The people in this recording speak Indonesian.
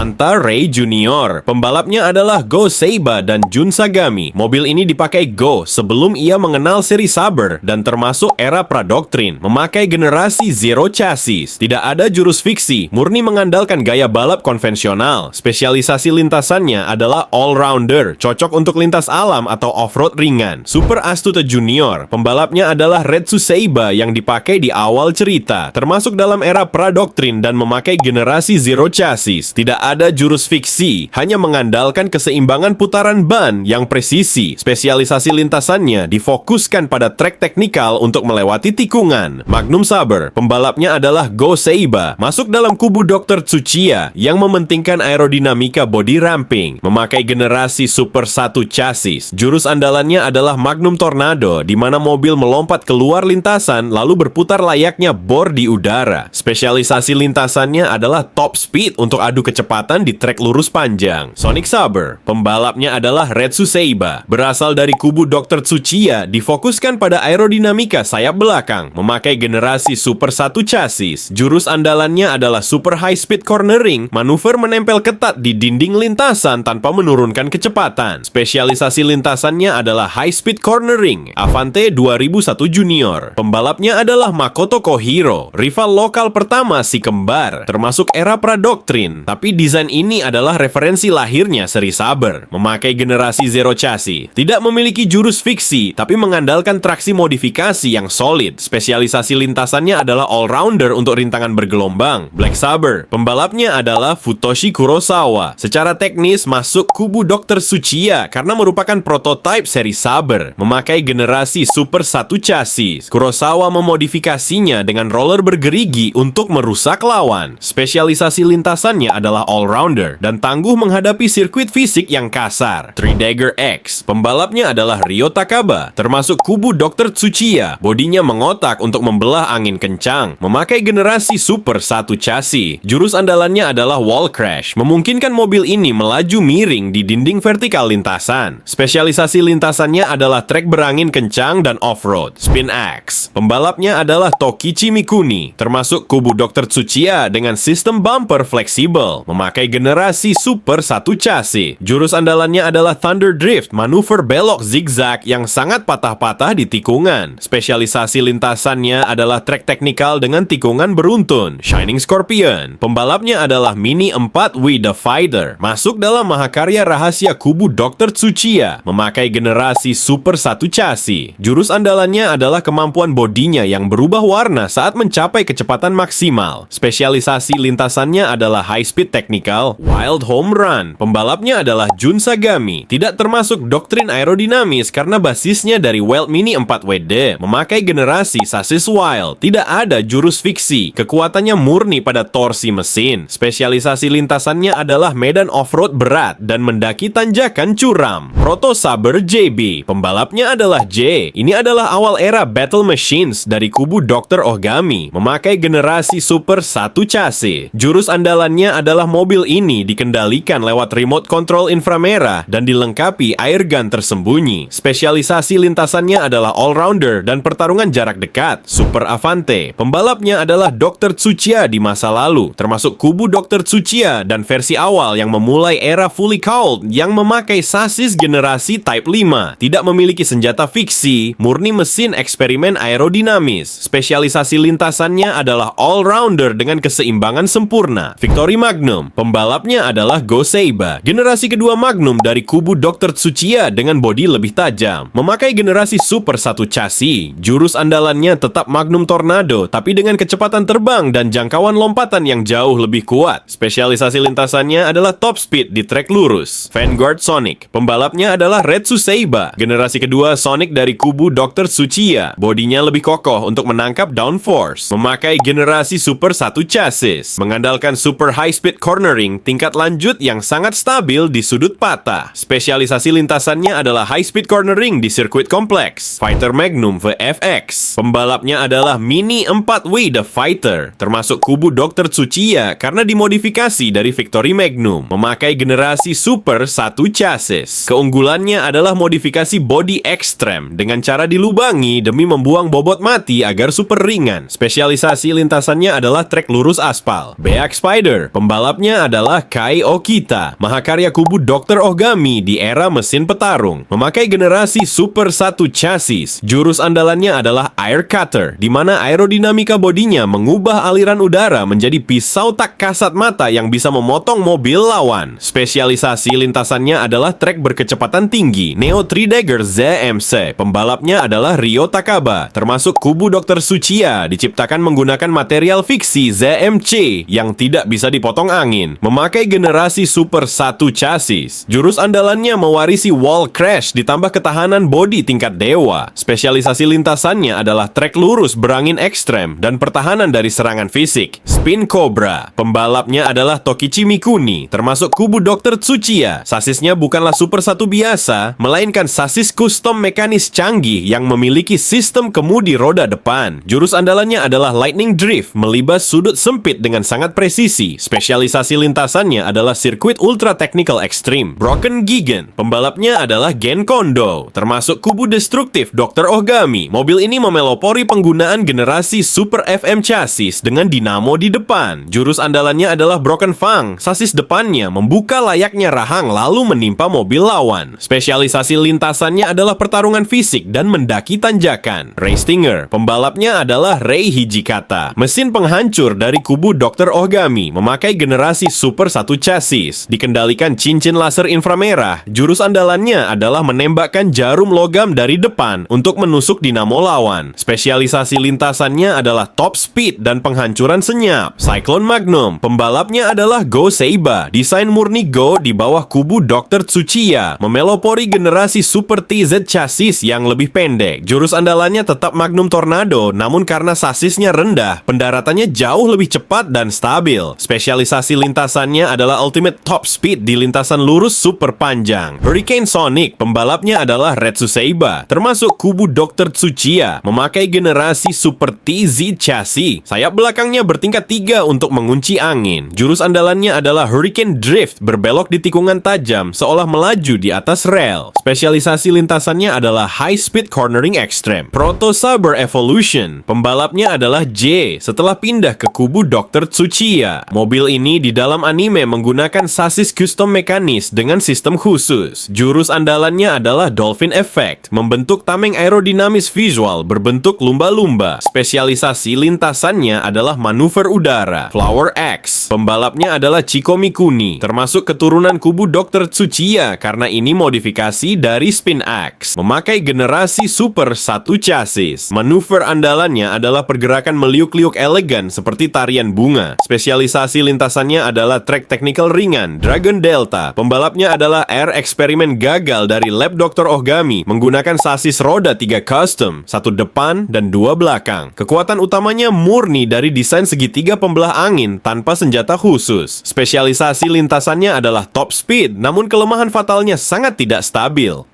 Manta Ray Junior. Pembalapnya adalah Go Seiba dan Jun Sagami. Mobil ini dipakai Go sebelum ia mengenal seri Saber dan termasuk era pradoktrin, memakai generasi Zero Chassis. Tidak ada jurus fiksi, murni mengandalkan gaya balap konvensional. Spesialisasi lintasannya adalah all-rounder, cocok untuk lintas alam atau off-road ringan. Super Astuta Junior. Pembalapnya adalah Retsu Seiba yang dipakai di awal cerita, termasuk dalam era pradoktrin dan memakai generasi Zero Chassis. Tidak ada jurus fiksi, hanya mengandalkan keseimbangan putaran ban yang presisi. Spesialisasi lintasannya difokuskan pada trek teknikal untuk melewati tikungan. Magnum Saber, pembalapnya adalah Go Seiba, masuk dalam kubu Dr. Tsuchiya yang mementingkan aerodinamika body ramping, memakai generasi Super 1 chassis. Jurus andalannya adalah Magnum Tornado, di mana mobil melompat keluar lintasan lalu berputar layaknya bor di udara. Spesialisasi lintasannya adalah top speed untuk adu kecepatan di trek lurus panjang. Sonic Saber, pembalapnya adalah Retsu Seiba, berasal dari kubu Dr. Tsuchiya, difokuskan pada aerodinamika sayap belakang, memakai generasi Super 1 chassis. Jurus andalannya adalah Super High Speed Cornering, manuver menempel ketat di dinding lintasan tanpa menurunkan kecepatan. Spesialisasi lintasannya adalah High Speed Cornering. Avante 2001 Junior, pembalapnya adalah Makoto Kohiro, rival lokal pertama si kembar, termasuk era pradoktrin, tapi desain ini adalah referensi lahirnya seri Saber, memakai generasi Zero Chassis. Tidak memiliki jurus fiksi, tapi mengandalkan traksi modifikasi yang solid. Spesialisasi lintasannya adalah all-rounder untuk rintangan bergelombang. Black Saber, pembalapnya adalah Futoshi Kurosawa. Secara teknis masuk kubu Dr. Tsuchiya karena merupakan prototipe seri Saber, memakai generasi Super 1 chassis. Kurosawa memodifikasinya dengan roller bergerigi untuk merusak lawan. Spesialisasi lintasannya adalah all-rounder dan tangguh menghadapi sirkuit fisik yang kasar. Three Dagger X, pembalapnya adalah Ryo Takaba, termasuk kubu Dr. Tsuchiya. Bodinya mengotak untuk membelah angin kencang, memakai generasi Super 1 chassis. Jurus andalannya adalah Wall Crash, memungkinkan mobil ini melaju miring di dinding vertikal lintasan. Spesialisasi lintasannya adalah trek berangin kencang dan off-road. Spin Axe, pembalapnya adalah Tokichi Mikuni, termasuk kubu Dr. Tsuchiya dengan sistem bumper fleksibel, memakai generasi Super 1 chassis. Jurus andalannya adalah Thunder Drift, manuver belok zigzag yang sangat patah-patah di tikungan. Spesialisasi lintasannya adalah trek teknikal dengan tikungan beruntun. Shining Scorpion, pembalapnya adalah Mini 4 We The Fighter, masuk dalam mahakarya rahasia kubu Dr. Tsuchiya, memakai generasi Super 1 chassis. Jurus andalannya adalah kemampuan bodinya yang berubah warna saat mencapai kecepatan maksimal. Spesialisasi lintasannya adalah High Speed Technical Wild Home Run. Pembalapnya adalah Jun Sagami, tidak termasuk doktrin aerodinamis karena basisnya dari Wild Mini 4WD, memakai generasi sasis Wild. Tidak ada jurus fiksi, kekuatannya murni pada torsi mesin. Spesialisasi lintasannya adalah medan off-road berat dan mendaki tanjakan curam. Proto Saber JB, pembalapnya adalah J. Ini adalah awal era Battle Machines dari kubu Dr. Ogami, memakai generasi Super 1 chassis. Jurus andalannya adalah mobil ini dikendalikan lewat remote control inframerah dan dilengkapi airgun tersembunyi. Spesialisasi lintasannya adalah all-rounder dan pertarungan jarak dekat. Super Avante, pembalapnya adalah Dr. Tsuchiya di masa lalu, termasuk kubu Dr. Tsuchiya dan versi awal yang memulai era fully cowled yang memakai sasis generasi Type 5. Tidak memiliki senjata fiksi, murni mesin eksperimen aerodinamis. Spesialisasi lintasannya adalah all-rounder dengan keseimbangan sempurna. Victory Magnum, pembalapnya adalah Go Seiba, generasi kedua Magnum dari kubu Dr. Tsuchiya dengan bodi lebih tajam, memakai generasi Super 1 chassis. Jurus andalannya tetap Magnum Tornado, tapi dengan kecepatan terbang dan jangkauan lompatan yang jauh lebih kuat. Spesialisasi lintasannya adalah top speed di trek lurus. Vanguard Sonic, pembalapnya adalah Retsu Seiba, generasi kedua Sonic dari kubu Dr. Tsuchiya. Bodinya lebih kokoh untuk menangkap downforce, memakai generasi Super 1 chassis, mengandalkan Super High Speed Cornering tingkat lanjut yang sangat stabil di sudut patah. Spesialisasi lintasannya adalah High Speed Cornering di sirkuit kompleks. Fighter Magnum VFX, pembalapnya adalah Mini 4W The Fighter, termasuk kubu Dr. Tsuchiya karena dimodifikasi dari Victory Magnum, memakai generasi Super 1 chassis. Keunggulannya adalah modifikasi body ekstrem dengan cara dilubangi demi membuang bobot mati agar super ringan. Spesialisasi lintasannya adalah trek lurus aspal. BX Spider, pembalapnya Pembalapnya adalah Kai Okita, mahakarya kubu Dr. Ogami di era mesin petarung. Memakai generasi Super 1 chassis, jurus andalannya adalah Air Cutter, di mana aerodinamika bodinya mengubah aliran udara menjadi pisau tak kasat mata yang bisa memotong mobil lawan. Spesialisasi lintasannya adalah trek berkecepatan tinggi, Neo 3 Dagger ZMC. Pembalapnya adalah Ryo Takaba, termasuk kubu Dr. Tsuchiya, diciptakan menggunakan material fiksi ZMC yang tidak bisa dipotong angin. Memakai generasi Super 1 chassis, jurus andalannya mewarisi wall crash ditambah ketahanan bodi tingkat dewa. Spesialisasi lintasannya adalah trek lurus berangin ekstrem dan pertahanan dari serangan fisik. Spin Cobra, pembalapnya adalah Tokichi Mikuni, termasuk kubu Dr. Tsuchiya. Sasisnya bukanlah Super 1 biasa, melainkan sasis custom mekanis canggih yang memiliki sistem kemudi roda depan. Jurus andalannya adalah Lightning Drift, melibas sudut sempit dengan sangat presisi. Spesialisasi lintasannya adalah sirkuit ultra technical extreme. Broken Gigan, pembalapnya adalah Gen Kondo, termasuk kubu destruktif Dr. Ogami. Mobil ini memelopori penggunaan generasi Super FM chassis dengan dinamo di depan. Jurus andalannya adalah Broken Fang, sasis depannya membuka layaknya rahang lalu menimpa mobil lawan. Spesialisasi lintasannya adalah pertarungan fisik dan mendaki tanjakan. Ray Stinger, pembalapnya adalah Rei Hijikata, mesin penghancur dari kubu Dr. Ogami, memakai generasi Super 1 chassis, dikendalikan cincin laser inframerah. Jurus andalannya adalah menembakkan jarum logam dari depan untuk menusuk dinamo lawan. Spesialisasi lintasannya adalah top speed dan penghancuran senyap. Cyclone Magnum, pembalapnya adalah Go Seiba, desain murni Go di bawah kubu Dr. Tsuchiya, memelopori generasi Super TZ chassis yang lebih pendek. Jurus andalannya tetap Magnum Tornado, namun karena sasisnya rendah, pendaratannya jauh lebih cepat dan stabil. Spesialisasi lintasannya adalah Ultimate Top Speed di lintasan lurus super panjang. Hurricane Sonic, pembalapnya adalah Retsu Seiba, termasuk kubu Dr. Tsuchiya, memakai generasi Super TZ chassis. Sayap belakangnya bertingkat 3 untuk mengunci angin. Jurus andalannya adalah Hurricane Drift, berbelok di tikungan tajam seolah melaju di atas rel. Spesialisasi lintasannya adalah High Speed Cornering Extreme. Proto Saber Evolution, pembalapnya adalah J setelah pindah ke kubu Dr. Tsuchiya. Mobil ini di dalam anime menggunakan sasis custom mekanis dengan sistem khusus. Jurus andalannya adalah Dolphin Effect, membentuk tameng aerodinamis visual berbentuk lumba-lumba. Spesialisasi lintasannya adalah manuver udara. Flower X, pembalapnya adalah Chiko Mikuni, termasuk keturunan kubu Dr. Tsuchiya karena ini modifikasi dari Spin X. Memakai generasi Super 1 chassis. Manuver andalannya adalah pergerakan meliuk-liuk elegan seperti tarian bunga. Spesialisasi lintasannya adalah trek technical ringan. Dragon Delta, pembalapnya adalah Air Eksperimen gagal dari Lab Dr. Ogami menggunakan sasis roda 3 custom, 1 depan dan 2 belakang. Kekuatan utamanya murni dari desain segitiga pembelah angin tanpa senjata khusus. Spesialisasi lintasannya adalah top speed, namun kelemahan fatalnya sangat tidak stabil.